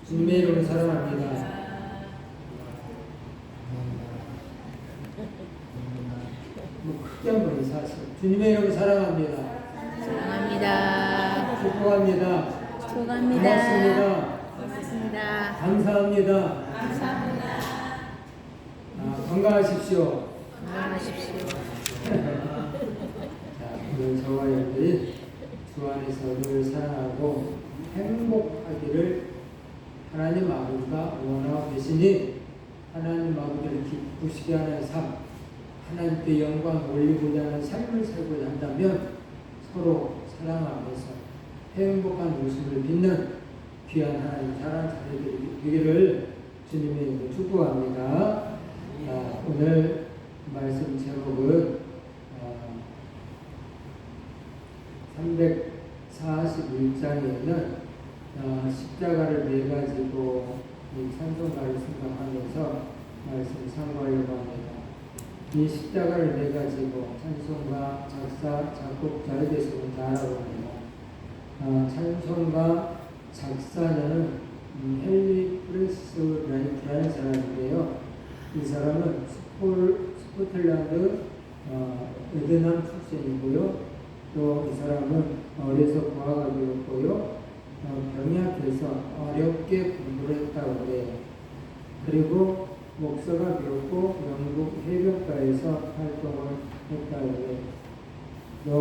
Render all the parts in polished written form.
주님의 이름으로 사랑합니다. 크게 한번 인사하세요. 주님의 이름으로 사랑합니다. 사랑합니다. 축복합니다. 축복합니다. 고맙습니다. 감사합니다. 감사합니다. 건강하십시오. 건강하십시오. 오늘 저와 여러분들이 주 안에서 늘 사랑하고 행복하기를 하나님 아버지가 원하고 계시니 하나님 아버지를 기쁘시게 하는 삶, 하나님께 영광 올리고자 하는 삶을 살고자 한다면 서로 사랑하면서 행복한 웃음을 빚는 귀한 하나님 사랑 자녀들이 되기를 주님의 이름으로 축복합니다. 오늘 말씀 제목은 341장에는 십자가를 매가지고 이 찬송가를 생각하면서 말씀 참고하려고 합니다. 이 십자가를 매가지고 찬송가 작사 작곡자에 대해서 먼저 알아봅니다. 찬송가 작사자는 헨리 프레스 라이트라는 사람인데요. 이 사람은 스코틀랜드 에드남 출신이고요. 또 이 사람은 어려서 과학을 배웠고요. 병약해서 어렵게 공부를 했다고 해요. 그리고 목사가 되었고 영국 해변가에서 활동을 했다고 해요. 또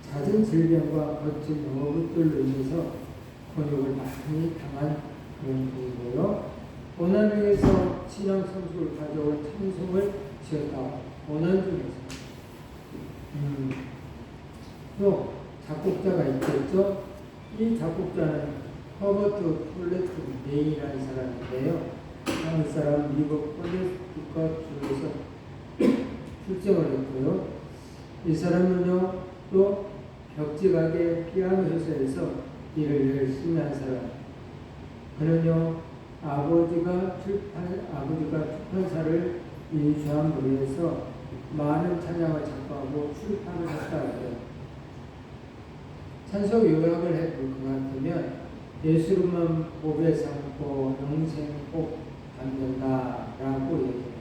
잦은 질병과 거친 어부들로 인해서 곤욕을 많이 당한 그런 분이고요. 고난중에서 신앙 성숙을 가져온 찬송을 지었다. 고난 중에서. 또 작곡자가 있겠죠. 이 작곡자는 허버트 폴레트 메이라는 사람인데요. 이 사람 미국 콜레티컷 주에서 출정을 했고요. 이 사람은요 또 벽지가게 피아노 회사에서 일을 열심히 한 사람. 그는요 아버지가 출판사를 인수함으로 해서 많은 찬양을 작곡하고 출판을 했다고 해요. 찬송 요약을 해볼 것 같으면 예수님만 복에 삼고 영생 꼭 받는다라고 얘기해요.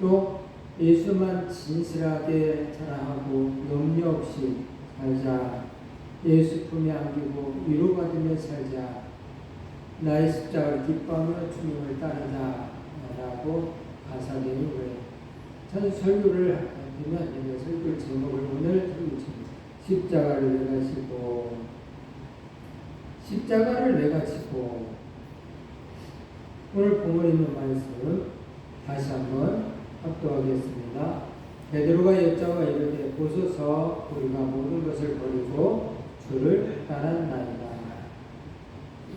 또 예수만 진실하게 자랑하고 염려 없이 살자. 예수 품에 안기고 위로받으며 살자. 나의 십자가를 기뻐하며 주님을 따르자 라고 가사 내용을 해요. 저는 설교를 하면 설교 제목을 오늘 설교입니다. 십자가를 매가지고 십자가를 매가지고. 오늘 본문에 있는 말씀 다시 한번 합독하겠습니다. 베드로가 여자와 이르되 보소서 우리가 모든 것을 버리고 주를 따랐나이다.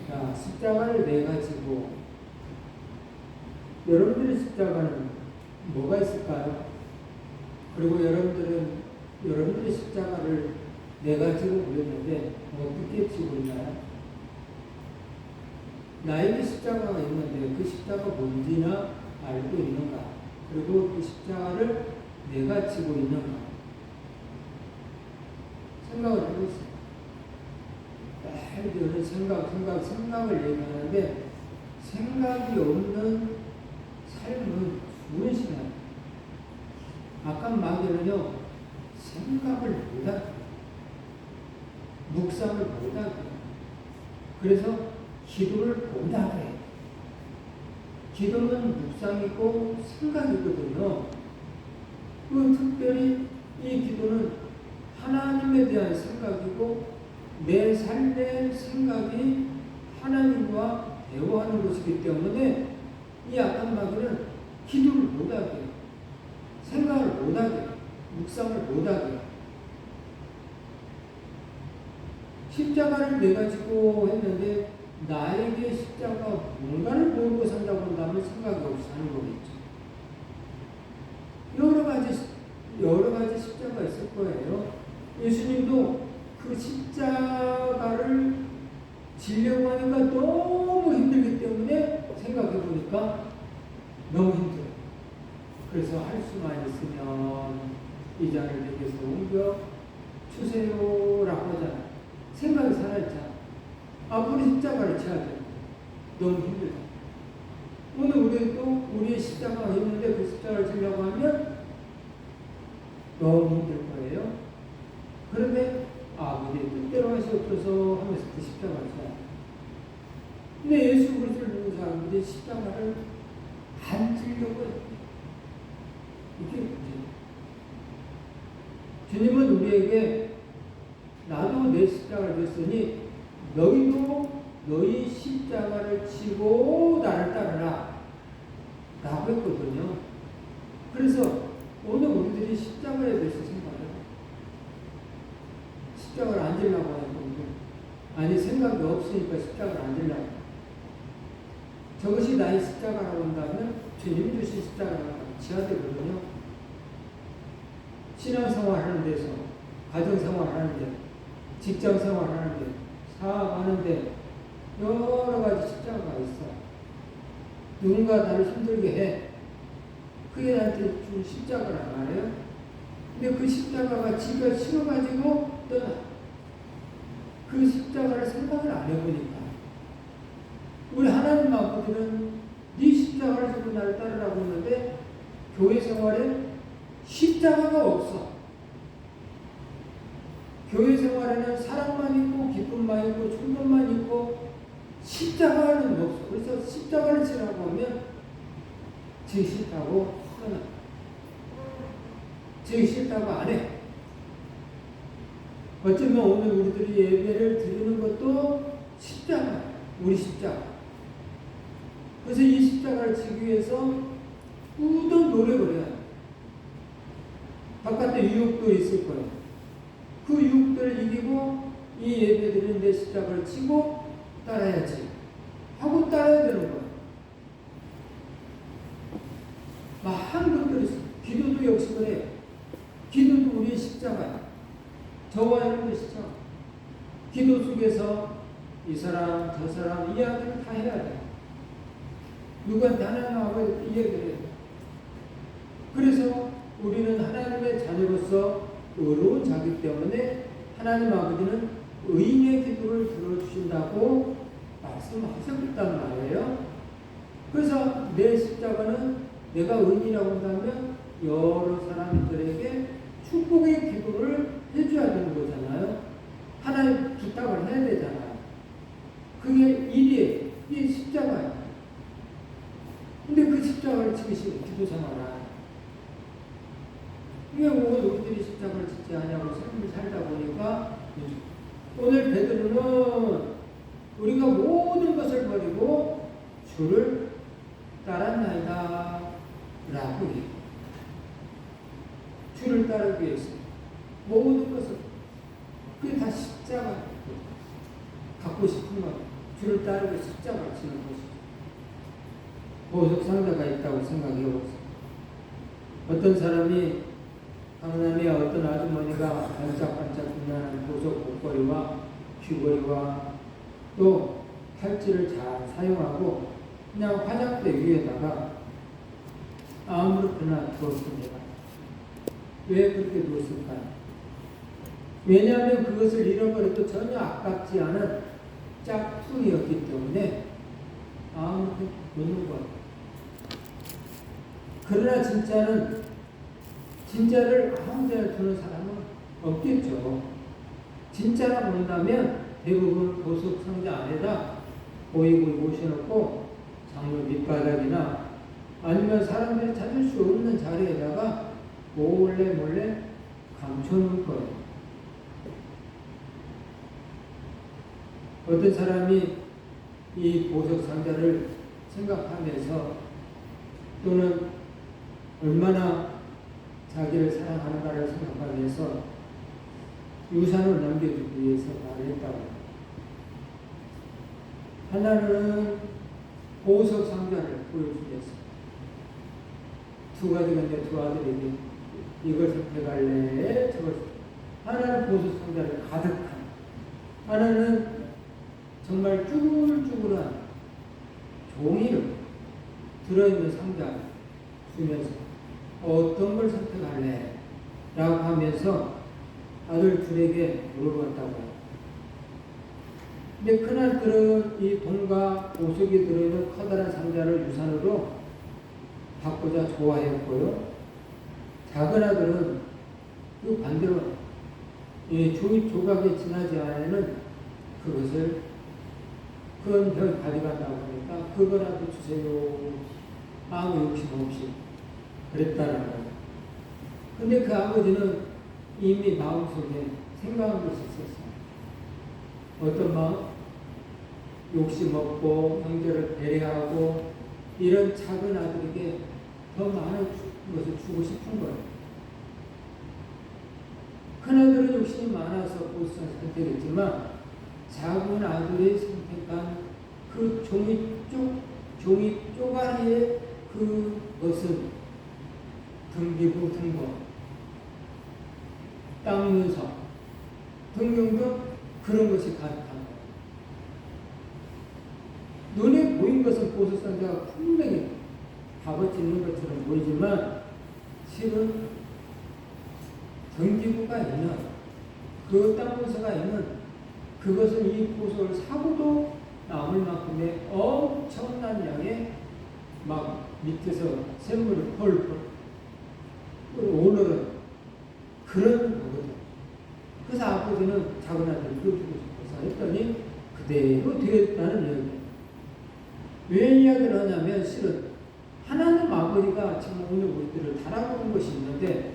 자, 십자가를 매가지고. 여러분들의 십자가는 뭐가 있을까요? 그리고 여러분들의 십자가를 매가지고 그랬는데 어떻게 지고 있나요? 나에게 십자가가 있는데 그 십자가가 뭔지나 알고 있는가? 그리고 그 십자가를 내가 지고 있는가? 생각을 해보세요. 매일 생각을 얘기하는데 생각이 없는 삶은 무엇이냐? 아까 마귀는요 생각을 못하게, 묵상을 못하게, 그래서 기도를 못하게 해요. 기도는 묵상이고 생각이거든요. 특별히 이 기도는 하나님에 대한 생각이고 내 삶의 생각이 하나님과 대화하는 것이기 때문에 이 악한 마귀는 기도를 못하게 해요. 생각을 못하게 해요. 묵상을 못하게 해요. 십자가를 매가지고 했는데 나에게 십자가 뭔가를 모르고 산다고 한다면 생각이 없이 사는 거겠죠. 여러 가지 십자가 있을 거예요. 예수님도 그 십자가를 지려고 하니까 너무 힘들기 때문에 생각해 보니까 너무 힘들어요. 그래서 할 수만 있으면 이 잔을 내게서 옮겨 주세요라고 하잖아요. 생각이 살아있잖아. 앞으로 십자가를 쳐야 돼. 너무 힘들다. 오늘 우리도 우리의 십자가가 있는데 그 십자가를 지려고 하면 너무 힘들 거예요. 그런데 아버지 뜻대로 하시옵소서 하면서 그 십자가를 져요. 근데 예수 그리스도를 믿는 사람들이 십자가를 안 지려고 해요. 이게 문제예요. 주님은 우리에게 나도 내 십자가를 졌으니 너희도 너희 십자가를 지고 나를 따르라 라고 했거든요. 그래서 오늘 우리들이 십자가에 대해서 생각해요. 십자가를 안 지려고 하는 분들, 아니 생각이 없으니까 십자가를 안 지려고 해요. 저것이 나의 십자가라고 한다면 주님 주신 십자가가 지어야 되거든요. 신앙생활 하는 데서, 가정생활 하는 데, 직장생활 하는 데, 사업하는 데 여러 가지 십자가가 있어. 누군가 나를 힘들게 해. 그게 나한테 준 십자가란 말이에요. 근데 그 십자가가 지가 싫어가지고 떠나. 그 십자가를 생각을 안 해보니까. 우리 하나님 아버지는 네 십자가를 지고 나를 따르라고 했는데 교회 생활에 십자가가 없어. 교회 생활에는 사랑만 있고 기쁨만 있고 충동만 있고 십자가는 없어. 그래서 십자가를 지라고 하면 지기 싫다고 떠나. 지기 싫다고 안 해. 어쩌면 오늘 우리들이 예배를 드리는 것도 십자가, 우리 십자가. 그래서 이 십자가를 지기 위해서 꾸준 노력을 해야 돼. 바깥에 유혹도 있을 거예요. 그 유혹들을 이기고 이 예배 드리는데 십자가를 치고 따라야지 하고 따라야 되는 거예요. 많은 것들이 있어요. 기도도 역시 그래요. 기도도 우리의 십자가야. 저와 여러분의 십자가. 기도 속에서 이 사람 저 사람 이야기를 다 해야 돼. 누구한테 하나님하고 이야기를 해요. 그래서 우리는 하나님의 자녀로서 의로운 자기 때문에 하나님 아버지는 의인의 기도를 들어주신다고 말씀하셨단 말이에요. 그래서 내 십자가는 내가 의인이라고 한다면 여러 사람들에게 축복의 기도를 해줘야 되는 거잖아요. 하나님 부탁을 해야 되잖아요. 그게 일이에요. 이게 십자가예요. 근데 그 십자가를 지키시고 기도 생활을 왜 오늘 우리들이 십자가를 짓지 않냐고 삶을 살다 보니까 오늘 베드로는 우리가 모든 것을 버리고 주를 따랐나이다 라고 해요. 주를 따르기 위해서 모든 것을, 그게 다 십자가 갖고 싶은 것, 주를 따르고 십자가를 지는 것이죠. 보석 상자가 있다고 생각해 보세요. 어떤 사람이 강남의 어떤 아주머니가 반짝반짝 빛나는 보석 목걸이와 귀걸이와 또 팔찌를 잘 사용하고 그냥 화장대 위에다가 아무렇게나 두었습니다. 왜 그렇게 두었을까요? 왜냐하면 그것을 잃어버려도 전혀 아깝지 않은 짝퉁이었기 때문에 아무렇게 놓는 거예요. 그러나 진짜를 아무 데나 두는 사람은 없겠죠. 진짜라 본다면 대부분 보석 상자 안에다 보이고 모셔놓고 장로 밑바닥이나 아니면 사람들이 찾을 수 없는 자리에다가 몰래 감춰놓을 거예요. 어떤 사람이 이 보석 상자를 생각하면서 또는 얼마나 자기를 사랑하는가를 생각하면서 유산을 남겨주기 위해서 말을 했다고. 하나는 보석 상자를 보여주기 위해서. 두 가지가 이제 두 아들에게 이걸 선택할래, 저걸. 하나는 보석 상자를 가득한, 하나는 정말 쭈글쭈글한 종이를 들어있는 상자 주면서 어떤 걸 선택할래? 라고 하면서 아들 둘에게 물어봤다고 해요. 근데 큰아들은 이 돈과 보석이 들어있는 커다란 상자를 유산으로 받고자 좋아했고요. 작은 아들은 그 반대로 이 조각에 지나지 않으면 그것을 그건 별 가져간다고 하니까 그거라도 주세요. 아무 욕심 없이 그랬다는 거예요. 근데 그 아버지는 이미 마음속에 생각한 것이 있었어요. 어떤 마음? 욕심 없고 형제를 배려하고 이런 작은 아들에게 더 많은 것을 주고 싶은 거예요. 큰아들은 욕심이 많아서 보수를 선택했지만 작은 아들이 선택한 그 종이 쪼가리의 그것은 등기부 등본, 땅 문서 등등등 그런 것이 가득한 거예요. 눈에 보인 것은 보수상자가 분명히 값어치 있는 것처럼 보이지만 실은 등기부가 있는 그 땅 문서가 있는 그것은 이 보석을 사고도 남을 만큼의 엄청난 양의 막 밑에서 샘물이 펄펄 오늘은 그런 거거든. 그래서 아버지는 작은 아들 그거 주고 싶어서 했더니 그대로 되었다는 이야기예요. 왜 이야기를 하냐면 실은 하나님 아버지가 지금 오늘 우리들을 달아보는 것이 있는데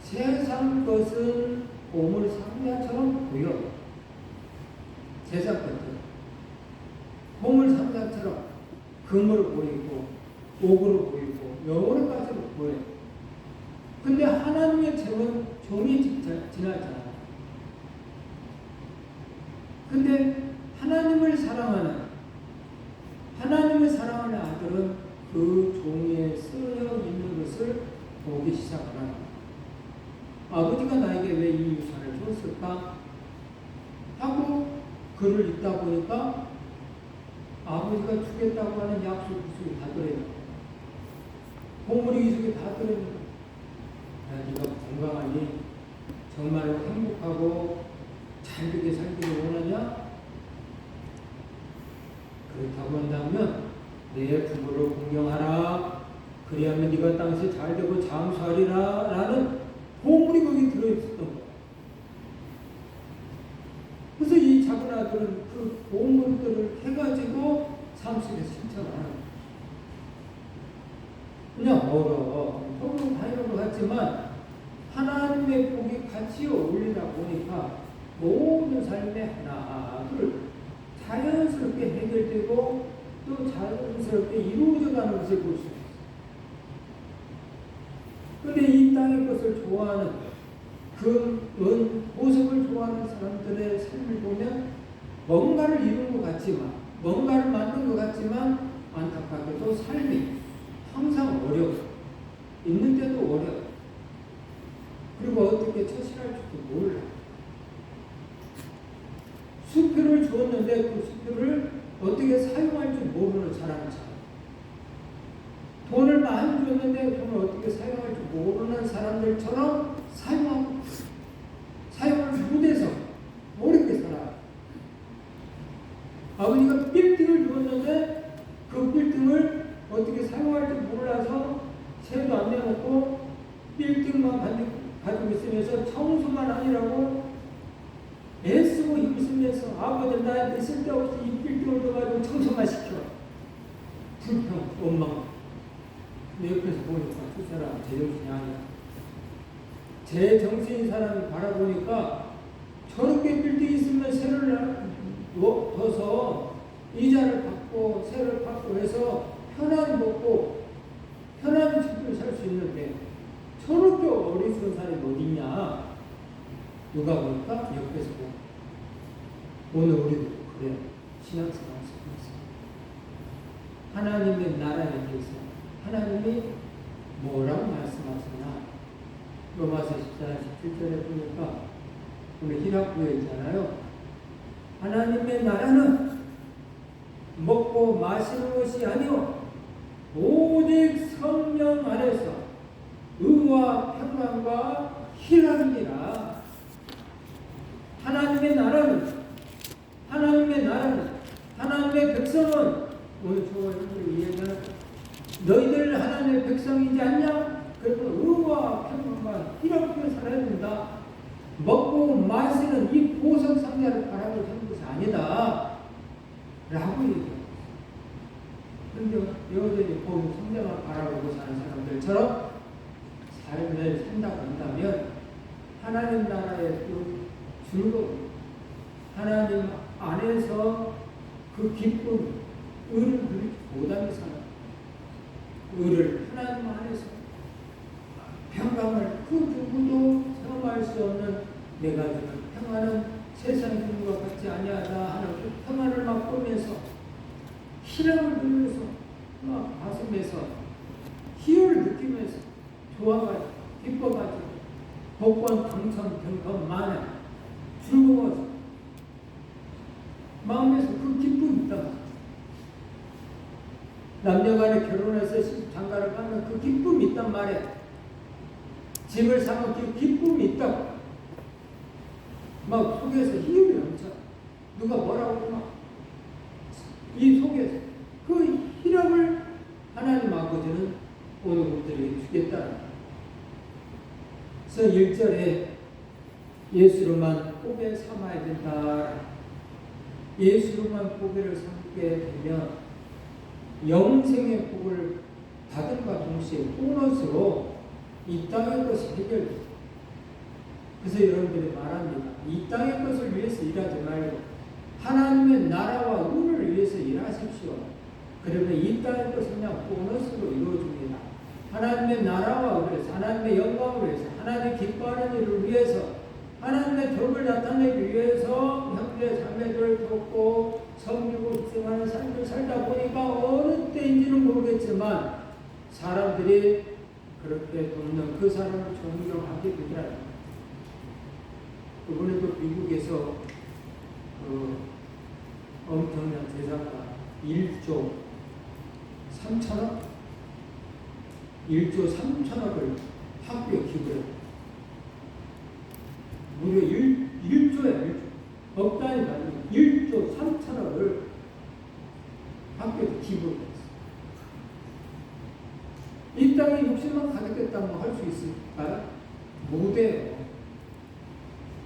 세상 것은 보물 상자처럼 보여. 세상 것들 보물 상자처럼 금으로 보이고 옥으로 보이고 여러 가지로 보여요. 근데 하나님의 재원 종이 지나잖아요. 근데 하나님을 사랑하는 아들은 그 종이에 쓰여 있는 것을 보기 시작합니다. 아버지가 나에게 왜 이 유산을 줬을까? 하고 글을 읽다 보니까 아버지가 주겠다고 하는 약속 구속이 다 들어있는 거예요. 보물이 이 속에 다 들어있는 거예요. 네가 건강하니 정말로 행복하고 잘 되게 살기를 원하냐? 그렇다고 한다면 내 부모를 공경하라. 그리하면 네가 땅에서 잘 되고 장수하리라 라는 보물이 거기 들어있었던 거예요. 그래서 이 작은 아들은 그 보물들을 해가지고 삶 속에서 실천을 하는 거예요. 그냥 서로 다이어로 같지만 하나님의 복이 같이 어울리다 보니까 모든 삶의 하나를 자연스럽게 해결되고 또 자연스럽게 이루어져가는 것을 볼 수 있어요. 그런데 이 땅의 것을 좋아하는 보석을 좋아하는 사람들의 삶을 보면 뭔가를 이룬 것 같지만 뭔가를 만든 것 같지만 안타깝게도 삶이 항상 어려워. 있는데도 어려워. 그리고 어떻게 처신할 줄도 몰라. 수표를 주었는데 그 수표를 어떻게 사용할 줄 모르는 사람이잖아. 돈을 많이 줬는데 돈을 어떻게 사용할 줄 모르는 사람들처럼 사용을 못해서 어렵게 살아. 아버지가 빌딩을 주었는데 그 빌딩을 어떻게 사용할 줄 몰라서 세도 안 내놓고 빌딩만 가지고 있으면서 청소만 하느라고 애쓰고 힘쓰면서 아버지 나한테 쓸데없이 이 빌딩을 줘가지고 청소만 시켜. 불평, 원망. 내 옆에서 보니까 그 사람 제정신이 아니야. 제 정신인 사람이 바라보니까 저렇게 빌딩 있으면 세를 넣어서 이자를 받고 세를 받고 해서 편안히 먹고 편안히 집을 살 수 있는데 저렇게 어리석은 사람이 어딨냐. 누가 보니까 옆에서 보고 오늘 우리도 그래. 신앙생활 속에서 하나님의 나라에 대해서 하나님이 뭐라고 말씀하시나. 로마서 14장 17절에 보니까 우리 히라쿠에 있잖아요. 하나님의 나라는 먹고 마시는 것이 아니요 오직 성령 안에서 의와 평안과 희락이니라. 하나님의 나라는 나는 하나님의 백성은 오늘 저와 여러분들이 이야기하는 너희들 하나님의 백성이지 않냐? 그래서 의와 평안과 이렇게 살아야 된다. 먹고 마시는 이 보석 상자를 바라고 하는 것이 아니다. 라고 얘기합니다. 그런데 여전히 보석 상자만 바라보고 사는 사람들처럼 삶을 산다고 한다면 하나님 나라의 그 즐거움, 하나님 안에서 그 기쁨, 의를 누리지 못하는 사람, 의를 하나님 안에서 평강을 그 누구도 경험할 수 없는 내가 주는 평안은 세상 기쁨과 같지 아니하다 하는 그 평안을 맛보면서 희락을 누리면서 막 가슴에서 희열을 느끼면서 좋아가지고 기뻐가지고 복권 당첨 등급 많은 즐거워서 마음에서 그 기쁨이 있다. 남녀간에 결혼해서 장가를 가면 그 기쁨이 있단 말이야. 집을 사면 그 기쁨이 있다고. 막 속에서 희열이 넘쳐. 누가 뭐라고 그러나 이 속에서 그 희락을 하나님 아버지는 오늘 우리들에게 주겠다. 그래서 1절에 예수로만 보배 삼아야 된다. 예수로만 보배를 삼게 되면 영생의 복을 받음과 동시에 보너스로 이 땅의 것이 해결돼요. 그래서 여러분들이 말합니다. 이 땅의 것을 위해서 일하지 말고 하나님의 나라와 의를 위해서 일하십시오. 그러면 이 땅의 것은 그냥 보너스로 이루어집니다. 하나님의 나라와 의를 위해서, 하나님의 영광을 위해서, 하나님의 기뻐하는 일을 위해서, 하나님의 덕을 나타내기 위해서 형제 자매들을 돕고 섬기고 희생하는 삶을 살다 보니까 어느 때인지는 모르겠지만 사람들이 그렇게 돕는 그 사람을 존경하게 되더라고요. 이번에도 미국에서 엄청난 재산가 1조 3천억? 1조 3천억을 학교에 기부했어요. 무려 1조야, 1조. 억 단위 받는 1조 3천억을 학교에 기부했어요. 이 땅에 60만 가겠다고 할 수 있을까요? 못해요.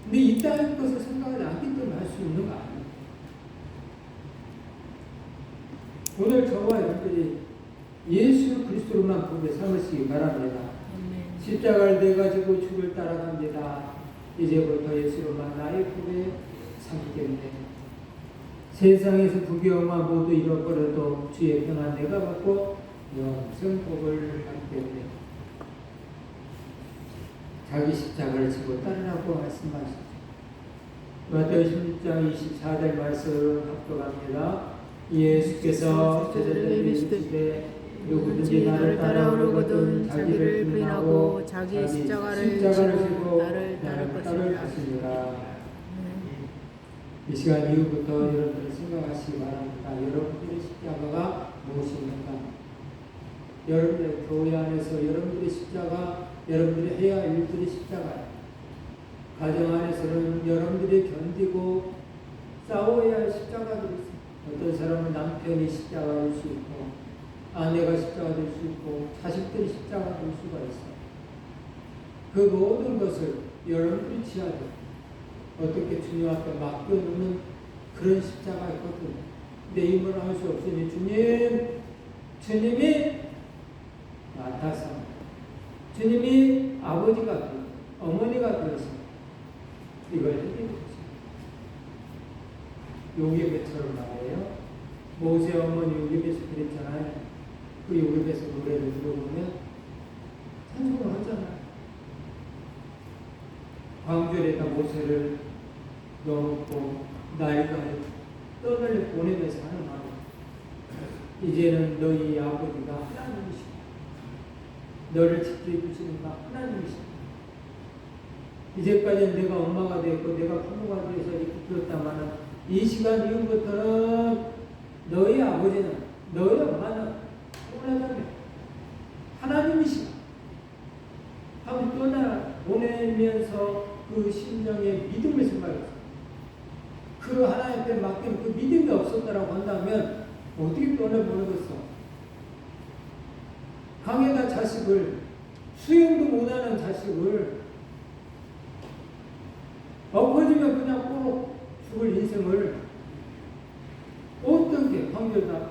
근데 이 땅의 것을 생각하지 않기 때문에 할 수 있는 거 아니에요. 오늘 저와 여러분들이 예수 그리스도로만 보배 삼으시기 바랍니다. 십자가를 내가지고 주를 따라갑니다. 이제부터 예수로만 나의 보배 삼겠네. 세상에서 부귀영화 모두 잃어버려도 주의 평안 내가 받고 영생 복을 받겠네. 자기 십자가를 지고 따르라고 말씀하시죠. 마태오 16장 24절 말씀 합독합니다. 예수께서 제자들에게 이르시되 누구든지 나를 따라오려거든 자기를 부인하고 자기의 십자가를 지고 나를 따를 것이니라. 이 시간 이후부터 여러분들이 생각하시기 바랍니다. 여러분들의 십자가가 무엇입니까? 여러분의 교회 안에서 여러분들의 십자가, 여러분들이 해야 할 일들이 십자가예요. 가정 안에서는 여러분들이 견디고 싸워야 할 십자가들이 있어요. 어떤 사람은 남편이 십자가 될 수 있고, 아내가 십자가 될 수 있고, 자식들이 십자가 될 수가 있어요. 그 모든 것을 여러분들이 지어야 돼요. 어떻게 주님 앞에 맡겨놓는 그런 십자가 있거든요. 내 힘으로 할 수 없으니 주님이 나타나서 주님이 아버지가 되고 어머니가 되어서 이걸 해드리는 거죠. 요괴배처럼 말이에요. 모세 어머니 요괴배에서 그랬잖아요. 그 요괴배에서 노래를 들어보면 찬송을 하잖아요. 광주에다 모세를 넣고 나이가 떠날려 보내면서 하는 말. 이제는 너희 아버지가 하나님이시다. 너를 지켜주시는 바 하나님이시다. 이제까지는 내가 엄마가 됐고 내가 부모가 돼서 이렇게 키웠다마는 이 시간 이후부터는 너희 아버지는 너희 엄마는 떠나자면 하나님이시다. 하고 떠나 보내면서 그 심령의 믿음을 생각했어요. 그 그 하나님께 맡긴 그 믿음이 없었다라고 한다면 어떻게 떠나보내겠어? 강에다 자식을, 수영도 못하는 자식을 엎어지면 그냥 꼭 죽을 인생을 어떻게 강에다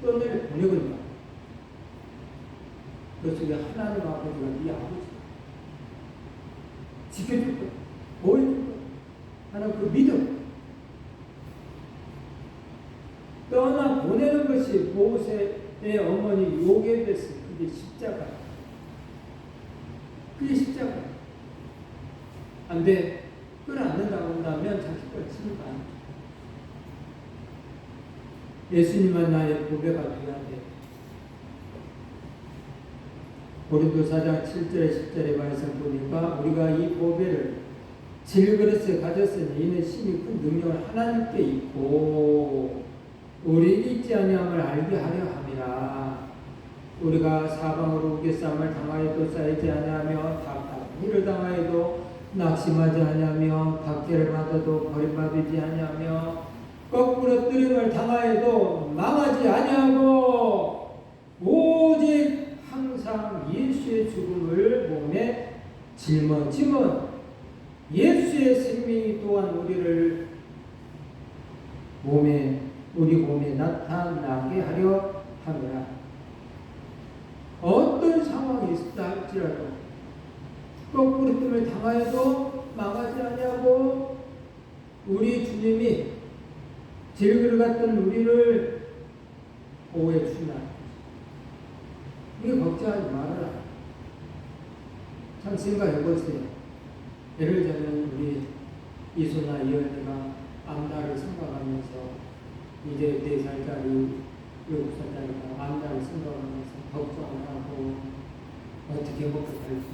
떠내려 보내겠냐? 그 속에 하나님 아버지가 네 아버지 지켜줄 것, 보여줄 것 하는 그 믿음, 떠나 보내는 것이 모세의 어머니 요게베스, 그게 십자가. 그게 십자가. 안 돼. 끌어안는다고 한다면 자식과 치는 거 아니죠. 예수님만 나의 보배가 되어야 돼. 고린도 4장 7절에 10절의 말씀 보니까 우리가 이 보배를 질그릇에 가졌으니 이는 심히 큰 능력을 하나님께 있고 우리 있지 아니함을 알게 하려 함이라. 우리가 사방으로 우겨쌈을 당하여도 쌓이지 아니하며 답답히를 당하여도 낙심하지 아니하며 박해를 받아도 버림받지 아니하며 거꾸로 뜨림을 당하여도 망하지 아니하고 오직 항상 예수의 죽음을 몸에 짊어짐은 예수의 생명이 또한 우리 몸에 나타나게 하려 함이라. 어떤 상황이 있다 할지라도 거꾸로 뜸을 당하여도 망하지 아니하고 우리 주님이 질그릇 같은 우리를 보호해 주시나. 이게 걱정하지 말아라. 참 생각해보세요. 예를 들면 우리 이소나 이현이가 암나를 생각하면서 이제 4살짜리 7살짜리가 암나를 생각하면서 걱정을 하고 어떻게 먹고 살지.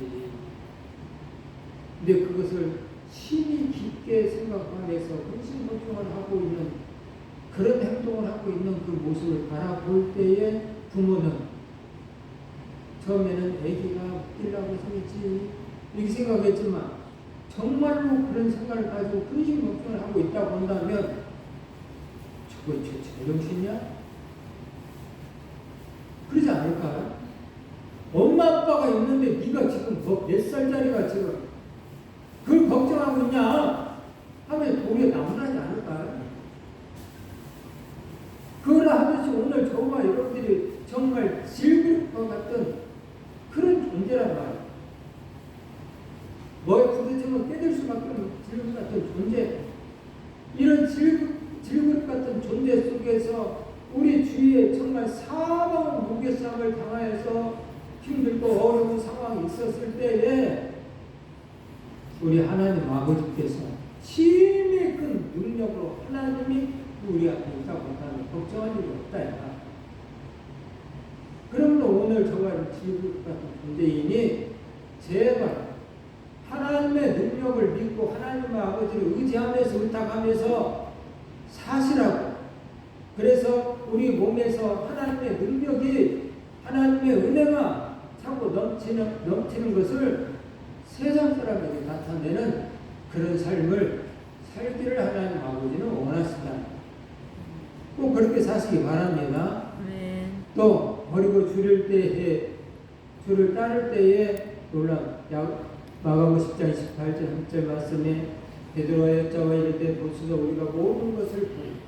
근데 그것을 심히 깊게 생각하면서 근심 걱정을 하고 있는 그런 행동을 하고 있는 그 모습을 바라볼 때에 부모는 처음에는 아기가 웃기려고 생겼지 이렇게 생각했지만 정말로 그런 생각을 가지고 근심 걱정을 하고 있다고 한다면 저거 제정신이야? 그러지 않을까요? 엄마 아빠가 있는데 네가 지금 몇 살짜리가 지금 그걸 걱정하고 있냐? 하면 도리에 나무라지 않을까요? 그러나 하듯이 오늘 저와 여러분들이 정말 질그릇과 같은 그런 존재란 말이에요. 뭐에 부딪히면 깨질 수밖에 없는 질그릇 같은 존재. 이런 질그릇 같은 존재 속에서 우리 주위에 정말 사방을 무게싸움을 당하여서 힘들고 어려운 상황이 있었을 때에 우리 하나님 아버지께서 심히 큰 능력으로 하나님이 우리 앞에 있다고 한다면 걱정할 일이 없다. 그러므로 오늘 저와 질그릇 같은 존재이니 제발 하나님의 능력을 믿고 하나님의 아버지를 의지하면서 의탁하면서 사시라고. 그래서 우리 몸에서 하나님의 능력이 하나님의 은혜가 자꾸 넘치는 것을 세상 사람에게 나타내는 그런 삶을 살기를 하나님 아버지는 원하신다. 꼭 그렇게 사시기 바랍니다. 또 버리고 주를 따를 때에 놀라 마가복음 10장 28절 3절 말씀에 베드로의 여자와 이르되 보소서 우리가 모든 것을 버리고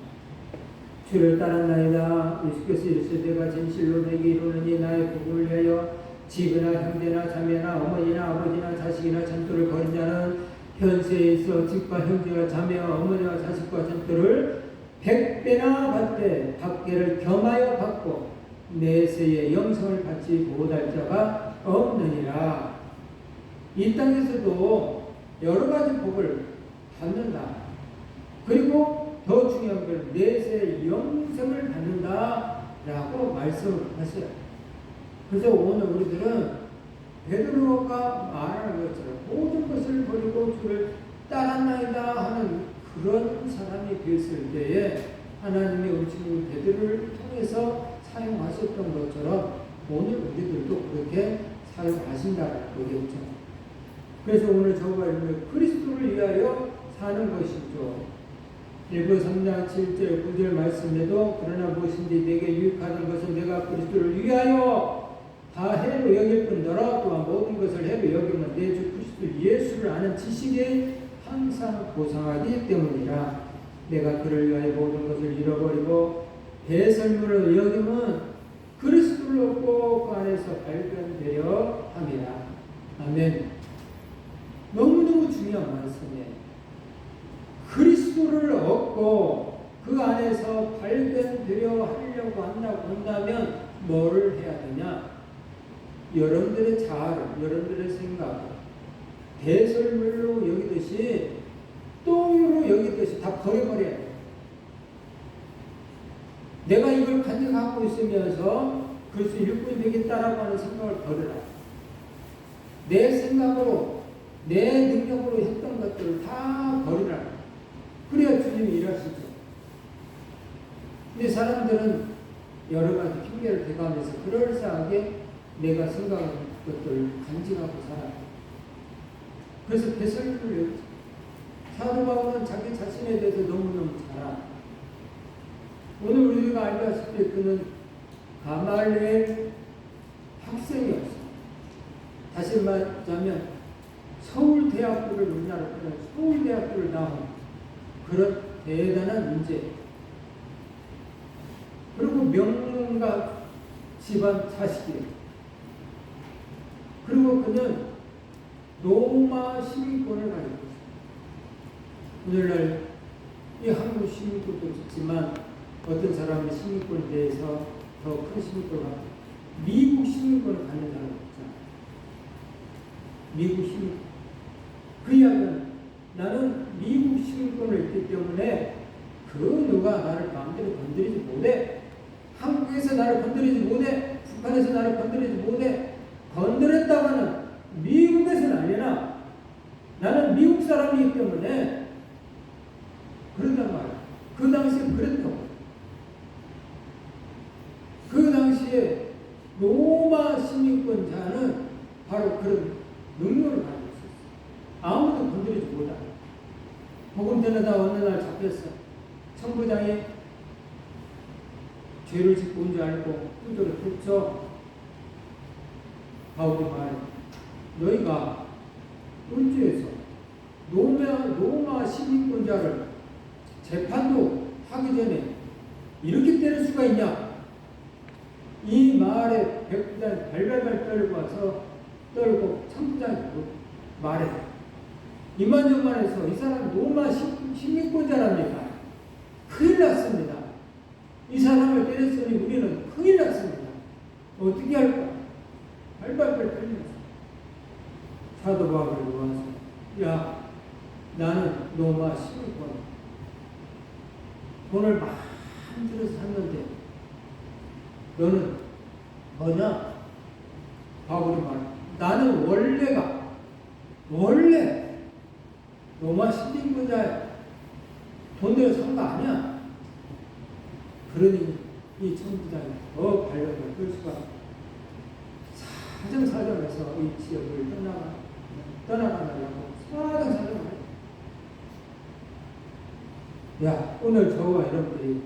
주를 따랐나이다. 예수께서 이르시되 내가 진실로 내게 이르노니 나의 복음을 위하여 집이나 형제나 자매나 어머니나 아버지나 자식이나 전토를 버린 자는 현세에 있어 집과 형제와 자매와 어머니와 자식과 전토를 100배나 받되 박해를 겸하여 받고 내세의 영생을 받지 못할 자가 없느니라. 이 땅에서도 여러 가지 복을 받는다. 그리고 더 중요한 건 내세의 영생을 받는다라고 말씀을 하셔요. 그래서 오늘 우리들은 베드로가 말하는 것처럼 모든 것을 버리고 주를 따랐나이다 하는 그런 사람이 됐을 때에 하나님이 우리 친구 베드로를 통해서 사용하셨던 것처럼 오늘 우리들도 그렇게 사용하신다는 거겠죠. 그래서 오늘 저와 여러분의 그리스도를 위하여 사는 것이죠. 일부 3장 7절 9절 말씀에도 그러나 무엇인지 내게 유익하는 것은 내가 그리스도를 위하여 다 해로 여길 뿐더러 또한 모든 것을 해로 여기면 내 주 그리스도 예수를 아는 지식에 항상 보상하기 때문이라. 내가 그를 위하여 모든 것을 잃어버리고 배설물을 여기면 그리스도를 얻고 그 안에서 발견되려 함이라. 아멘. 너무너무 중요한 말씀이에요. 그리스도를 얻고 그 안에서 발견되려 하려고 한다면 뭐를 해야 되냐? 여러분들의 자아를, 여러분들의 생각을 배설물로 여기듯이 똥으로 여기듯이 다 버려버려야 돼. 내가 이걸 간직하고 있으면서 그리스도 일꾼이 되겠다라고 하는 생각을 버려라. 내 생각으로, 내 능력으로 했던 것들을 다 버리라. 그래야 주님이 일하시죠. 근데 사람들은 여러 가지 핑계를 대가면서 그럴싸하게 내가 생각하는 것들을 간직하고 살아요. 그래서 배설물을 여기죠. 사도 바울은 자기 자신에 대해서 너무너무 잘 알아요. 오늘 우리가 알다시피 그는 가말리엘 학생이었어요. 다시 말하자면 서울대학교를 우리나라 서울대학교를 나온 그런 대단한 인재. 그리고 명문가 집안 자식이에요. 그리고 그는 로마 시민권을 가지고 있어요. 오늘날 이 한국 시민권도 있지만 어떤 사람의 시민권에 대해서 더 큰 시민권을 갖고 미국 시민권을 갖는 사람이 있잖아요. 미국 시민권. 그 이야기는 나는 미국 시민권을 있기 때문에 그 누가 나를 마음대로 건드리지 못해. 한국에서 나를 건드리지 못해. 북한에서 나를 건드리지 못해. 건드렸다가는 미국에서 난리나. 나는 미국 사람이기 때문에 그런단 말이야. 그 당시에 그랬다고. 그 당시에 로마 시민권자는 바로 그런 능력을 가지고 있었어요. 아무도 건드리지 못하고. 복음 전하다 어느 날 잡혔어. 청부장이 죄를 짓고 온 줄 알고 후조를 펼쳐 바울이 말해. 너희가 본주에서 로마 시민권자를 재판도 하기 전에 이렇게 때릴 수가 있냐? 이 말에 백부장이 발발발 떨고 청부장이 말해. 이만저만해서 이 사람 로마 시민권자랍니다. 큰일 났습니다. 이 사람을 때렸으니 우리는 큰일 났습니다. 어떻게 할까? 발발발 떨리면서 사도 바울이 와서 야, 나는 로마 시민권 돈을 마음대로 샀는데 너는 뭐냐? 바울이 말해. 나는 원래 로마 시민권자야. 돈 내고 산 거 아니야. 그러니 이 청부장이 더 발령을 끌 수가 사정사정해서 이 지역을 떠나가려고 사정사정을 야, 오늘 저와 여러분들이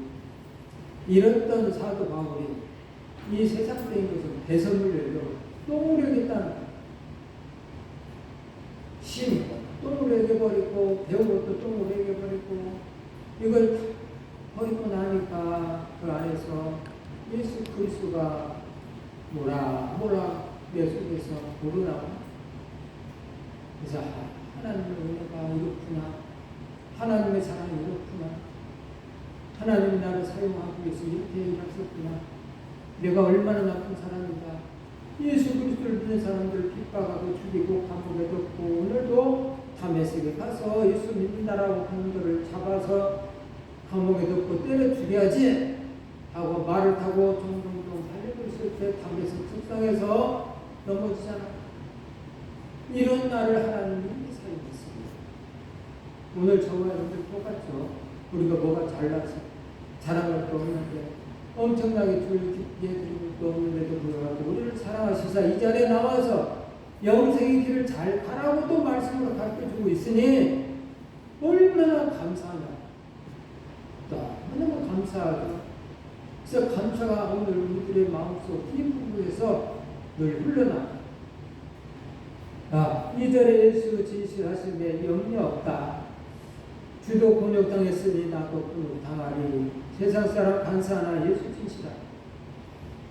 이랬던 사도 바울이 이 세상적인 것은 배설물을 똥을 여겼다는 심고 똥을 여겨버리고 배운 것도 똥을 여겨버리고 이걸 버리고 나니까 그 안에서 예수 그리스도가 뭐라 내 속에서 모르나고 그래서 하나님의 은혜가 이렇구나. 하나님의 사랑이 이렇구나. 하나님이 나를 사용하고 있어 이렇게 일하셨구나. 내가 얼마나 나쁜 사람인가. 예수 그리스도를 믿는 사람들 핍박하고 죽이고 감옥에 뒀고 오늘도 다메섹에 가서 예수 믿는다라고 하는 것을 잡아서 감옥에 뒀고 때려 죽여야지 하고 말을 타고 종종종 달리고 있을 때 다메섹 석상에서 넘어지잖아. 이런 나를 하나님이 사용했습니다. 오늘 저와 여러분들 똑같죠. 우리가 뭐가 잘나서 자랑할 것도 없는데 엄청나게 주를 기쁘게 드리고 것도 없는데도 불구하고 우리를 사랑하시사 이 자리에 나와서 영생의 길을 잘 가라고 또 말씀으로 가르쳐주고 있으니 얼마나 감사하냐. 감사하죠. 그래서 감사가 오늘 우리들의 마음속 깊은 늘 흘러나. 2절에 예수 진실하심에 영리 없다. 주도 곤욕당했으니 나도 곤욕당하리. 세상 사람 간사하나 예수 진실하다.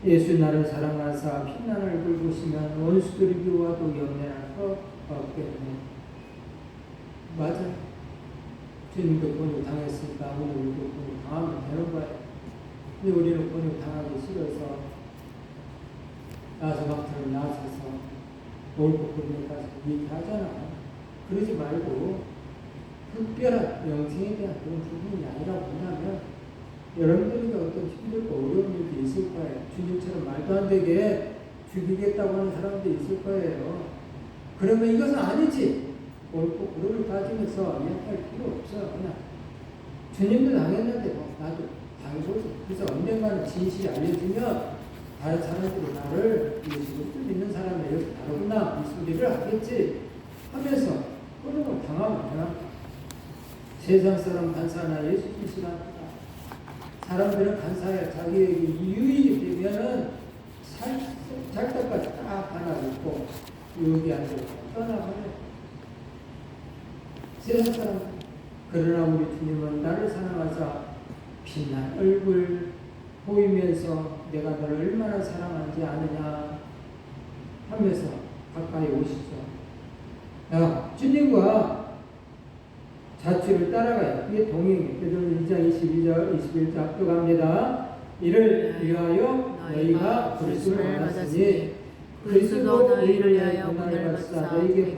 예수 나를 사랑하사 피난을 굴보시면 원수들이 미워도 영련할 것 없겠네. 맞아. 주님도 곤욕당했으니까 오늘 우리도 곤욕당하면 되는 거예요. 근데 우리는 곤욕당하기 싫어서 나서 막터를 나서서 옳고 그름에 가서 얘기하잖아. 그러지 말고 특별한 영생에 대한 그런 부분이 아니라 뭐냐면 여러분들에게 어떤 힘들고 어려운 일도 있을 거예요. 주님처럼 말도 안 되게 죽이겠다고 하는 사람도 있을 거예요. 그러면 이것은 아니지. 옳고 그름을 따지면서 이야기할 필요 없어. 그냥 주님도 당했는데 나도 당해보지. 그래서 언젠가는 진실이 알려지면 다른 사람들이 나를 예수를 믿는 사람이 이렇게 다르구나 이 소리를 하겠지 하면서 그런 당하면 그냥 세상 사람 간사하나 예수 진실하다. 사람들은 간사해 자기에게 유익이 되면은 살짝까지 딱 하나 있고 여기 앉아서 떠나버려. 세상 사람. 그러나 우리 주님은 나를 사랑하사 빛난 얼굴 보이면서 내가 너를 얼마나 사랑하는지 아느냐 하면서 가까이 오시죠. 주님과 자취를 따라가요. 이게 동행이에요. 베드로전 2장 22절 21절 압도갑니다. 이를 위하여 너희가 그리스도를 받았으니 그리스도 너희를 위하여 분을 받사 너희에게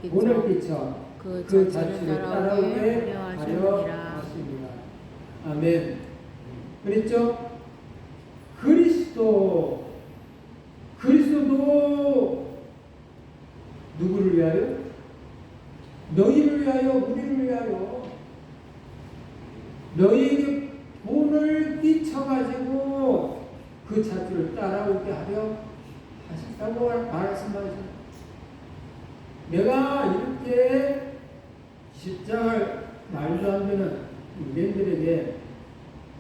본을 끼쳐 그 자취를 따라오게 하려 하십니다. 아멘. 그랬죠? 그리스도도 누구를 위하여? 너희를 위하여, 우리를 위하여 너희에게 본을 끼쳐가지고 그 자주를 따라오게 하려 하셨다고 말씀하죠. 내가 이렇게 십자가를 말도 안 되는 인간들에게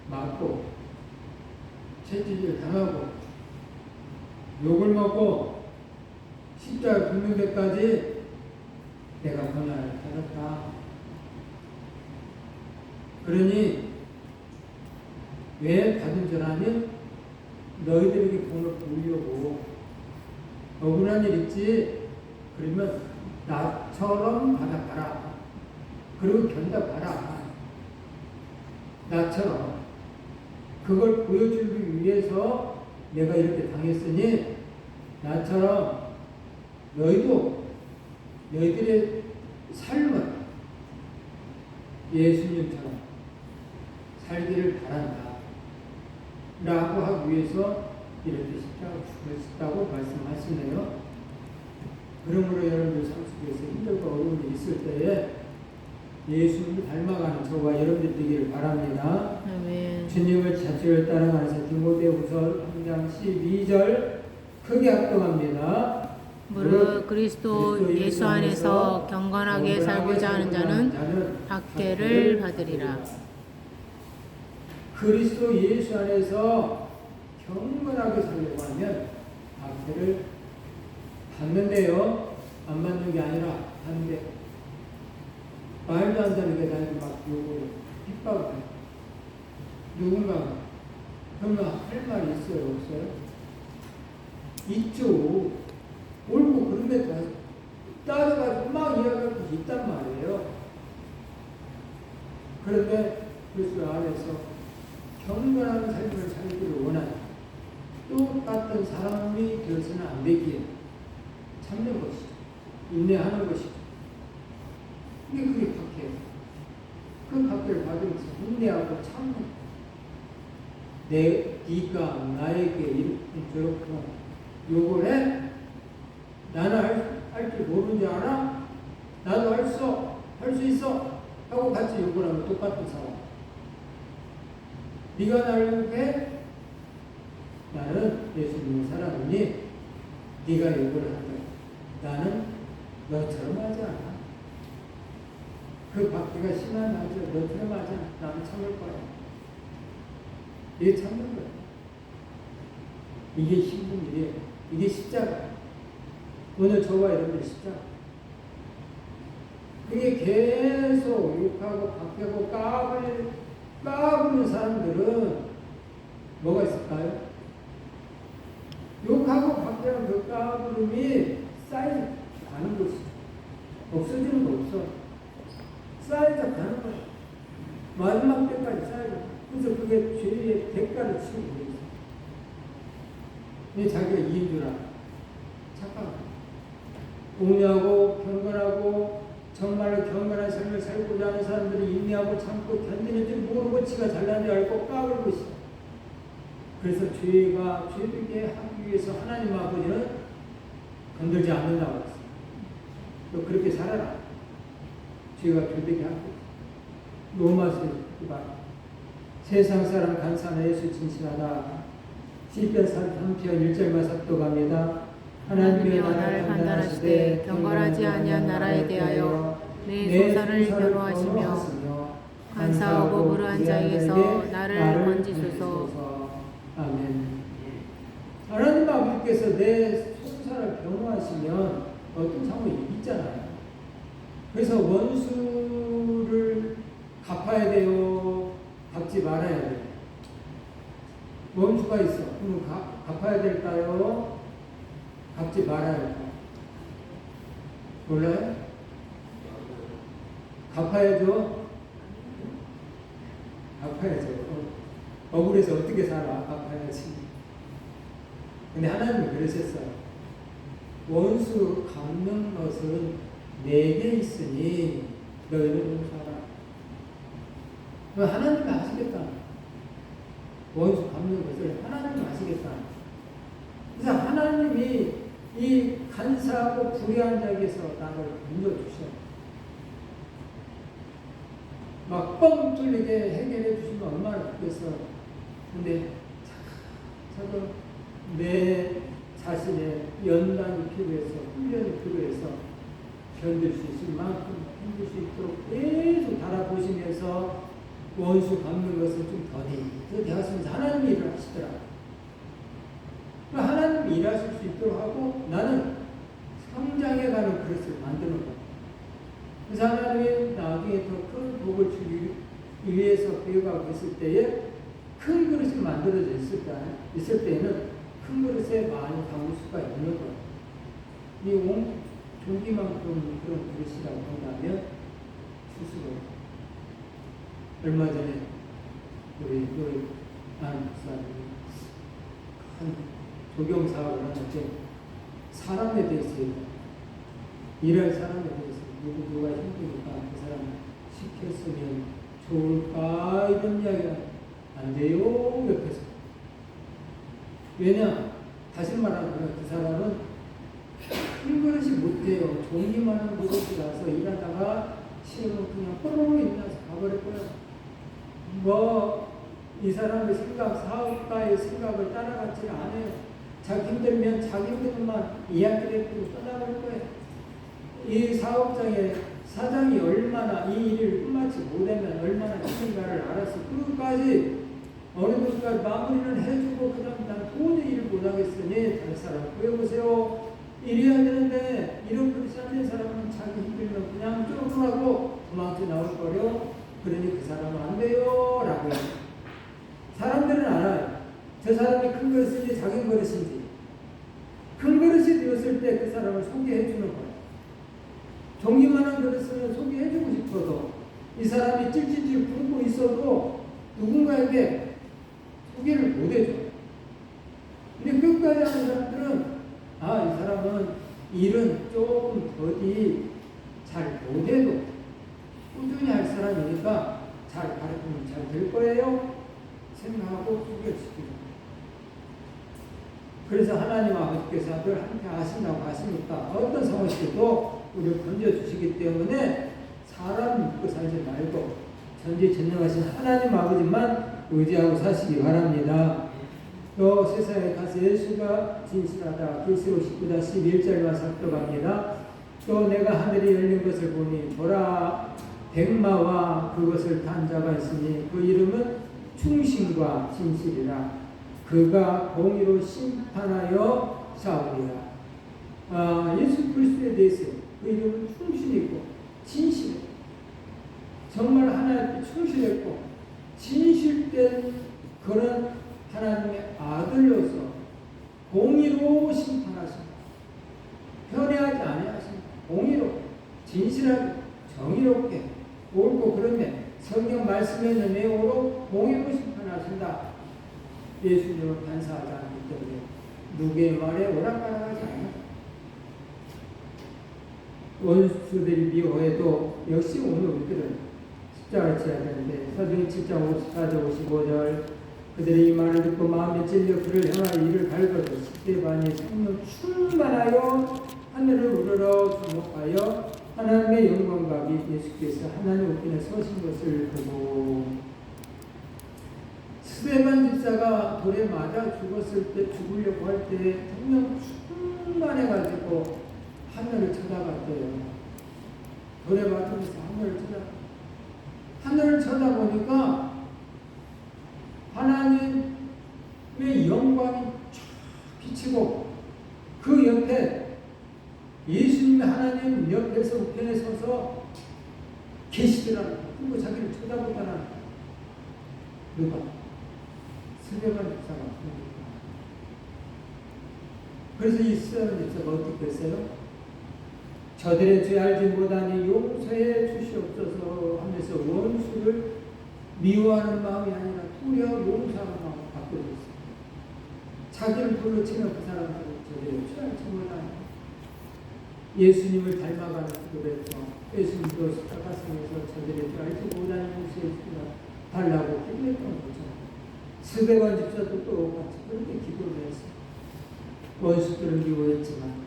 맞고 채찍을 당하고 욕을 먹고 십자가 죽는 데까지 내가 고난을 받았다. 그러니 왜 받은 줄 아니? 너희들에게 본을 보이려고 억울한 일 있지? 그러면 나처럼 받아봐라. 그리고 견뎌봐라. 나처럼 그걸 보여주기 위해서 내가 이렇게 당했으니 나처럼 너희도 너희들의 삶은 예수님처럼 살기를 바란다 라고 하기 위해서 이렇게 십자가 죽으셨다고 말씀하시네요. 그러므로 여러분들 삶 속에서 힘들고 어려운 일이 있을 때에 예수님을 닮아가는 저와 여러분들 되기를 바랍니다. 아멘. 주님을 자취를 따라가면서 디모데후서 3장 12절 크게 합동합니다. 무릇 그리스도 예수 안에서 경건하게 살고자 하는 자는 박해를 받으리라. 그리스도 예수 안에서 경건하게 살려고 하면 박해를 받는데요. 안 받는 게 아니라 받는데 말도 안 되는 게 나에게 막 욕을 핍박을 해. 누군가 그러면 할 말이 있어요? 없어요? 있죠. 옳고 그런 데 따져가지고 막 이야기할 수 있단 말이에요. 그런데 그리스도 안에서 경건한 삶을 살기를 원하는 똑같은 사람이 되어서는 안 되기에 참는 것이죠. 인내하는 것이죠. 이게 그게 박해예요. 그 박해를 받으면서 인내하고 참는 네가 나에게 이렇게 저렇게 욕을 해? 나는 할 줄 모르는지 알아? 나도 할 수 있어 하고 같이 욕을 하면 똑같은 상황. 네가 나를 욕해? 나는 예수님을 사랑하니 네가 욕을 한다. 나는 너처럼 하지 않아. 그 박해가 심한 나죠. 너처럼 하지 않아. 나는 참을 거야. 이게 참는 거예요. 이게 힘든 일이에요. 이게 십자가. 오늘 저와 여러분들 십자가. 그게 계속 욕하고 박하고 까부는 사람들은 뭐가 있을까요? 욕하고 박하는 그 까부름이 쌓여가는 것이죠. 없어지는 거 없어. 쌓여서 가는 거야. 마지막 때까지 쌓여서. 그래서 그게 죄의 대가를 치고 있어요. 이 자기가 이긴 줄 알아. 착각하고. 공유하고 경건하고 정말로 경건한 삶을 살고자 하는 사람들이 인내하고 참고 견디는 줄 모르고 지가 잘난 줄 알고 까불고 있어. 그래서 죄되게 하기 위해서 하나님 아버지는 건들지 않는다고 했어. 너 그렇게 살아라. 죄가 죄되게 하고. 로마서 봐. 세상 사람 간사나 예수 진실하다. 시편 3편 1절만 삽독합니다. 하나님의 나라를 판단하시되 경건하지 아니한 나라에 대하여 내 소사를 변호하시며 간사하고 불의한 자에게서 나를 건지소서. 아멘. 하나님 아버지께서 내 소사를 변호하시면 어떤 상황이 있잖아요. 그래서 원수를 갚아야 돼요? 갚지 말아야 돼요? 원수가 있어. 그럼 갚아야 될까요? 갚지 말아야 될까요? 몰라요? 갚아야죠? 갚아야죠. 억울해서 어떻게 살아? 갚아야지. 근데 하나님이 그러셨어요. 원수 갚는 것은 내게 있으니 너희는 살아. 하나님이 하시겠다. 원수 갚는 것을 하나님이 하시겠다. 그래서 하나님이 이 간사하고 불의한 자에게서 나를 건져주셔. 막 뻥 뚫리게 해결해 주시면 얼마나 좋겠어. 근데 자꾸 내 자신의 연단이 필요해서, 훈련이 필요해서 견딜 수 있을 만큼 견딜 수 있도록 계속 달아보시면서 원수 갚는 것을 좀 더디 하시면서 하나님이 일을 하시더라. 하나님이 일하실 수 있도록 하고 나는 성장해가는 그릇을 만드는 거야. 그래서 하나님이 나중에 더 큰 복을 주기 위해서 배워가고 있을 때에 큰 그릇이 만들어져 있을 때에는 큰 그릇에 많이 담을 수가 있는 거야. 이 종기만큼 그런 그릇이라고 한다면 스스로 얼마 전에 우리 안 목사님이 큰 조경사업을 하는데 사람에 대해서 일할 사람에 대해서 누가 힘드니까 그 사람 시켰으면 좋을까 이런 이야기가 안 돼요 옆에서. 왜냐 다시 말하면 그 사람은 큰 그릇이 못돼요. 종이만한 그릇이라서 일하다가 시험은 그냥 꼬르륵 일어나서 가버릴 거야. 이 사람의 생각, 사업가의 생각을 따라가지 않아요. 자기 힘들면 자기 힘든 것만 이야기를 했고 떠나갈 거예요. 이 사업장의 사장이 얼마나 이 일을 끝마치 못하면 얼마나 힘든가를 알아서 끝까지 어느 정도까지 마무리를 해주고 그 다음 난 도저히 일을 못하겠으니 다른 사람 구해보세요. 이래야 되는데 이런 그릇이 안 된 사람은 자기 힘들면 그냥 쫓아가고 도망쳐 나올 거려. 그러니 그 사람은 안 돼요 라고 해요. 사람들은 알아요. 저 사람이 큰 그릇인지 작은 그릇인지. 큰 그릇이 되었을 때 그 사람을 소개해 주는 거예요. 종이만한 그릇을 소개해 주고 싶어도 이 사람이 찔찔찔 굶고 있어도 누군가에게 소개를 못 해줘. 근데 끝까지 하는 사람들은 이 사람은 일은 조금 더디 잘 못해도 꾸준히 할 사람이니까 잘 가르치면 잘 될 거예요 생각하고 소개시키고. 그래서 하나님 아버지께서 늘 함께 하신다고 하시니까 어떤 상황에서도 우리를 건져주시기 때문에 사람 믿고 살지 말고 전지전능하신 하나님 아버지만 의지하고 사시기 바랍니다. 또 세상에 가서 예수가 진실하다. 글씨로 19장 11절만 살펴갑니다. 또 내가 하늘이 열린 것을 보니 보라 백마와 그것을 탄 자가 있으니 그 이름은 충신과 진실이라. 그가 공의로 심판하여 싸우리라. 예수 그리스도에 대해서 그 이름은 충신이고 진실해. 정말 하나님께 충실했고 진실된 그런 하나님의 아들로서 공의로 심판하십니다. 편애하지 아니하십니다. 공의로 진실하게 정의롭게 옳고 그런데 성경 말씀에 있는 내용으로 공의로 심판하신다. 예수님은 반사하지 않기 때문에 누구의 말에 오락가락하지 않는다. 원수들이 미워해도 역시 오늘 우리들은 십자가를 지어야 되는데 사도행 7장 54절 55절 그들이 이 말을 듣고 마음에 찔려 그를 향하여 이를 갈거든 스데반이 성령 충만하여 하늘을 우러러 주목하여 하나님의 영광과 및 예수께서 하나님 우편에 서신 것을 보고. 스데반 집사가 돌에 맞아 죽었을 때 죽으려고 할 때 성령 충만해가지고 하늘을 쳐다봤대요. 돌에 맞으면서 하늘을 쳐다보니까 하나님의 영광이 쫙 비치고 그 옆에 예수님의 하나님 옆에서 우편에 서서 계시더라고요. 그리고 자기를 쳐다보다는 누가? 스데반 집사가. 그래서 이 스데반 집사가 어떻게 했어요? 저들의 죄 알지 못하니 용서해 주시옵소서 하면서 원수를 미워하는 마음이 아니라 도리어 용서하는 마음을 바꿔줬어요. 자기를 불러 치는 그 사람들은 저들의 죄 알지 못하니 예수님을 닮아가는 그랬죠. 예수님도 십자가상에서 저들의 죄 알지 못하니 용서해 달라고 기도했던 거죠. 스데반 집사도 똑같이 그렇게 기도를 했어요. 원수들은 미워했지만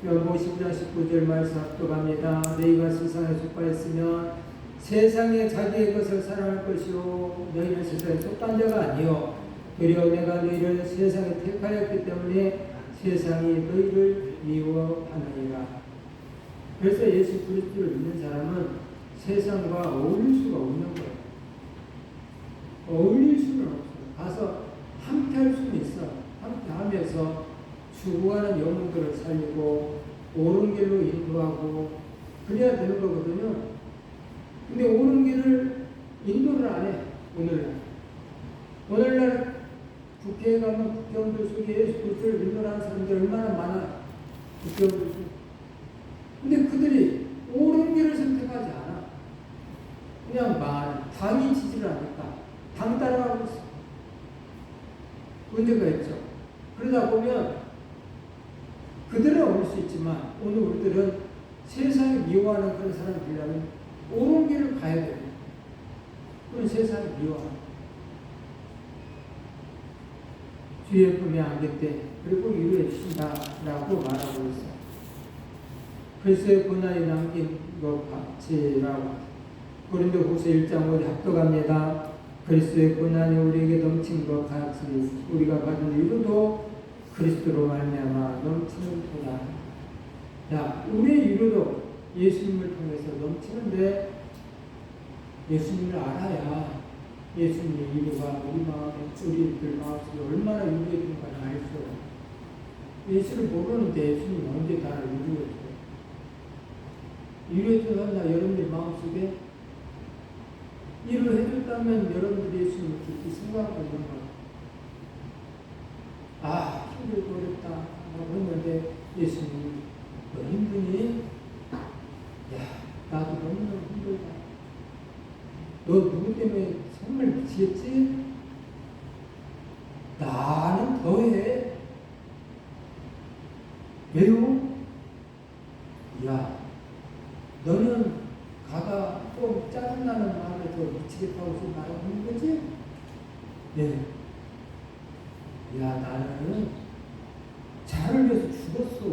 요한복음 15장 19절 말씀 합독합니다. 너희가 세상에 속하였으면 세상에 자기의 것을 사랑할 것이요 너희는 세상에 속한 자가 아니요 도리어 내가 너희를 세상에 택하였기 때문에 세상이 너희를 미워하느니라. 그래서 예수 그리스도를 믿는 사람은 세상과 어울릴 수가 없는 거예요. 어울릴 수는 없어요. 가서 함께 할 수는 있어. 함께 하면서 추구하는 영혼들을 살리고 옳은 길로 인도하고 그래야 되는 거거든요. 근데 옳은 길을 인도를 안 해. 오늘날 국회에 가면 국회의원들 속에 예수 그리스도를 인도하는 사람들이 얼마나 많아. 국회의원들 속에. 근데 그들이 옳은 길을 선택하지 않아. 그냥 당이 지지를 하니까 당 따라가고 있어. 문제가 있죠. 그러다 보면 그들은 올 수 있지만 오늘 우리들은 세상이 미워하는 그런 사람들이라면 옳은 길을 가야 돼요. 그런 세상이 미워하는 주의 품에 안길 때 그리고 위로해 주신다라고 말하고 있어요. 그리스도의 고난이 남긴 것 같이라고 고린도후서 1장 5절 합독합니다. 그리스도의 고난이 우리에게 넘친 것 같이 우리가 받은 위로도 그리스도로 말미암아 넘치는도다. 야, 우리의 위로도 예수님을 통해서 넘치는데 예수님을 알아야 예수님의 위로가 우리 마음에 우리들 마음속에 얼마나 위로해 주는가를 알 수 없어요. 예수를 모르는데 예수님 언제 나를 위로해 줘요? 위로해 주는 나 여러분들 마음속에 위로해 줬다면 여러분들이 예수님을 깊이 생각하고 있는 거예요. 아, 힘들고 어렵다 라고 했는데 예수님이 너 힘드니? 야, 나도 너무너무 힘들다. 너 누구 때문에 정말 미치겠지? 나는 더해. 왜요? 야, 너는 가다 좀 짜증나는 마음에 더 미치겠다고 해서 나를 하는 거지? 네. 야, 나는 자를 위해서 죽었어.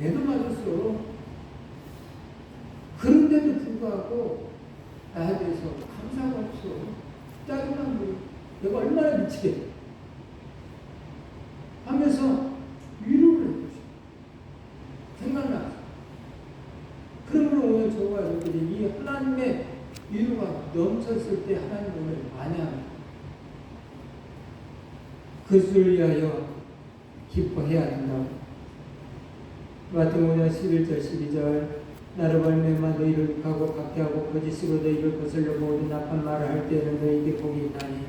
애도 맞았어. 그런데도 불구하고 나에 대해서 감사가 없어. 짜증난 거야. 내가 얼마나 미치겠다. 하면서 위로를 해주셔. 생각나. 그러므로 오늘 저와 여러분들이 이 하나님의 위로가 넘쳤을 때 하나님을 만회합니다. 그것을 위하여 기뻐해야 된다고. 마태복음 11절 12절 나를 벌매마 너희를 가고 박해하고 거짓으로 너희를 거슬려 모든 나쁜 말을 할 때에는 너희에게 복이 있나니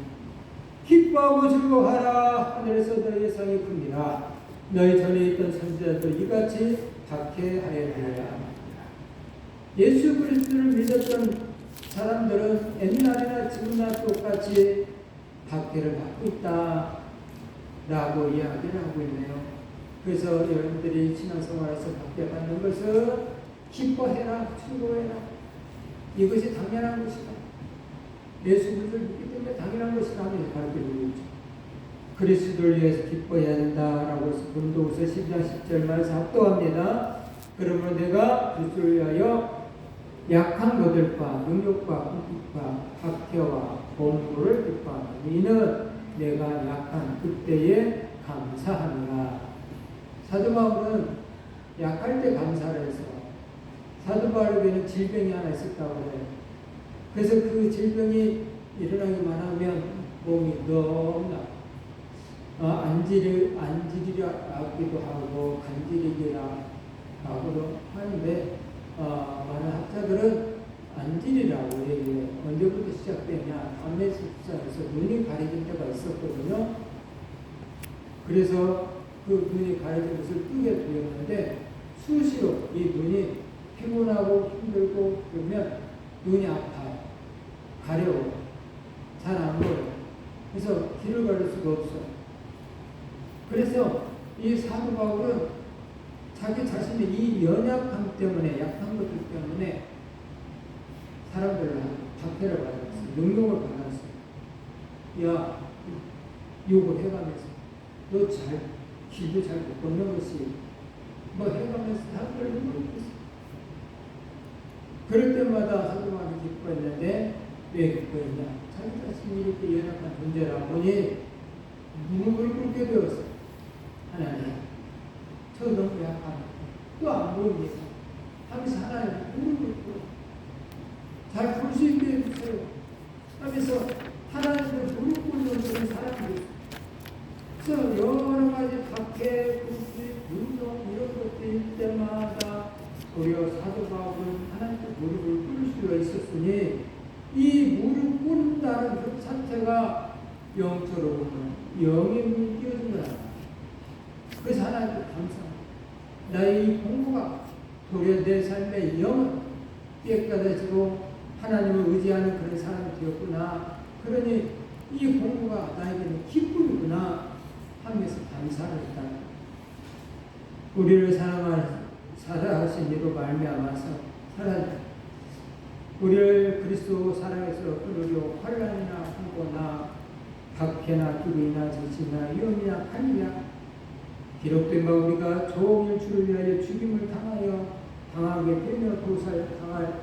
기뻐하고 즐거워하라. 하늘에서 너희의 상이 큽니다. 너희 전에 있던 선지자들 이같이 박해하여 되어야 합니다. 예수 그리스도를 믿었던 사람들은 옛날이나 지금이나 똑같이 박해를 받고 있다라고 이야기를 하고 있네요. 그래서 여러분들이 신앙생활에서 박해받는 것은 기뻐해라, 즐거워해라. 이것이 당연한 것이다. 예수 그리스도를 믿기 때문에 당연한 것이다 하면서 가르쳐주고 있죠. 그리스도를 위해서 기뻐해야 된다라고 해서 본도후서 12장 10절 말에서 합독합니다. 그러므로 내가 그리스도를 위하여 약한 것들과 능력과 궁핍과 박해와 공고를 기뻐하노니 이는 내가 약한 그때에 감사하니라. 사도 바울은 약할 때 감사를 해서 사도 바울에게는 질병이 하나 있었다고 해요. 그래서 그 질병이 일어나기만 하면 몸이 너무나 안지리라 하기도 하고 간지리기라 하고도 하는데 많은 학자들은 안지리라고 얘기해요. 언제부터 시작되냐? 암내습사에서 눈이 가려진 때가 있었거든요. 그래서 그 눈이 가려진 것을 뜨게 되었는데 수시로 이 눈이 피곤하고 힘들고 그러면 눈이 아파요. 가려워. 잘 안 보여요. 그래서 길을 걸을 수가 없어요. 그래서 이 사도 바울은 자기 자신의 이 연약함 때문에, 약한 것들 때문에 사람들을 박해를 받았어요. 능력을 받았어요. 야, 욕을 해가면서 너 길도 잘 못 걷는 것이 뭐 해가면서 사람들을 욕했어요. 그럴 때마다 사도 바울이 기뻐했는데 왜 기뻐했냐? 자기 자신이 이렇게 연약한 존재라 보니 무릎을 꿇게 되었어요. 하나님, 저 너무 약합니다. 또 안 보입니다. 하면서 하나님 무릎을 꿇고 잘 볼 수 있게 해주세요. 하면서 하나님을 무릎 꿇는 그런 사람들이 그래서 여러 가지 박해, 궁핍, 운동 이런 것들일 때마다 오히려 사도 바울은 하나님께 무릎을 꿇을 수가 있었으니 이 무릎 꿇는다는 그 자체가 영적으로 보면 영의 문이 띄어진 거야. 그래서 하나님께 감사합니다. 나의 이 공부가 도리어 내 삶의 영은 깨끗해지고 하나님을 의지하는 그런 사람이 되었구나. 그러니 이 공부가 나에게는 기쁨이구나 하면서 감사를 했다. 우리를 사랑하신 이로 말미암아서 우리를 그리스도 사랑에서 끊으려 환난이나 hum보나 박해나 기근이나 질시나 위험이나 칼이나 기록된 바 우리가 종일 주를 위하여 죽임을 당하게 되며 도사에 당할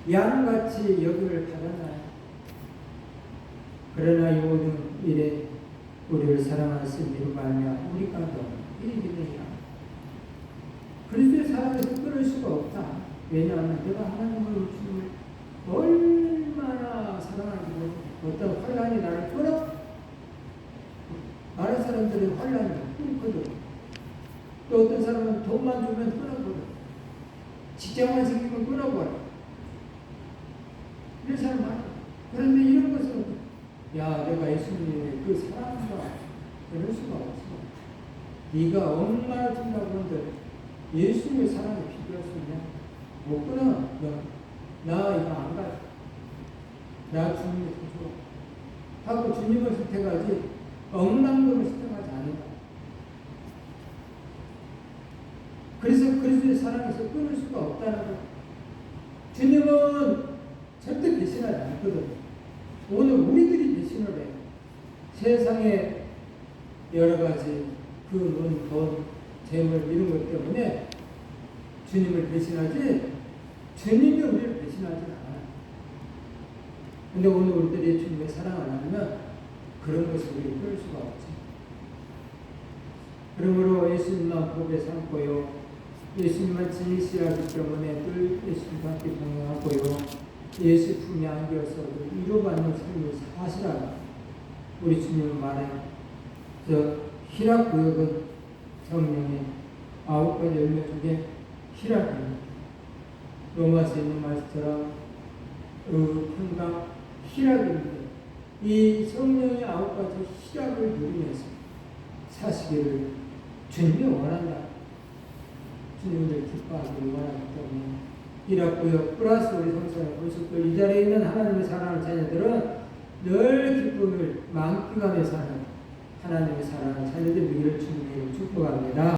양같이 여김을 받았나요? 그러나 이 모든 일에 우리를 사랑하신 이로 말미암아 우리가 더 일이니라. 그리스도의 사랑에서 끊을 수가 없다. 왜냐하면 내가 하나님을 주님을 얼마나 사랑하는지 어떤 환란이 나를 끊어? 많은 사람들은 환란이 끊거든. 또 어떤 사람은 돈만 주면 끊어버려. 직장만 생기면 끊어버려. 이런 사람 많아. 그런데 이런 것은 야, 내가 예수님의 그 사랑과 그럴 수가 없어. 네가 얼마나 준다고 하는데 예수님의 사랑에 비교할 수 있냐? 못 끊어. 나 이거 안 가. 나 주님을 줘. 하고 주님을 선택하지 억난금을 선택하지 않는다. 그래서 그리스도의 사랑에서 끊을 수가 없다는 거. 주님은 절대 배신하지 않거든. 오늘 우리들이 배신을 해. 세상에 여러 가지 돈, 재물 이런 것 때문에 주님을 배신하지 주님이 우리를 배신하지 않아요. 근데 오늘 우리들이 주님의 사랑을 하면 그런 것을 우리가 끊을 수가 없지. 그러므로 예수님만 복에 삼고요. 예수님만 진실하기 때문에 늘 예수님과 함께 동행하고요. 예수 품에 안겨서도 위로받는 삶을 사시라고 우리 주님은 말해요. 희락 구역은 성령의 9가지 열매 중에 희락입니다. 로마서에 있는 말씀처럼 평강 희락입니다. 이 성령의 9가지 희락을 누리면서 사시기를 주님이 원한다. 주님을 기뻐하기를 원하기 때문에 희락구역 플러스 우리 성사의 본숙들 이 자리에 있는 하나님의 사랑하는 자녀들은 늘 기쁨을 만끽하며 사는 하나님의 사랑하는 자녀들 되기를 주님의 이름으로 축복합니다.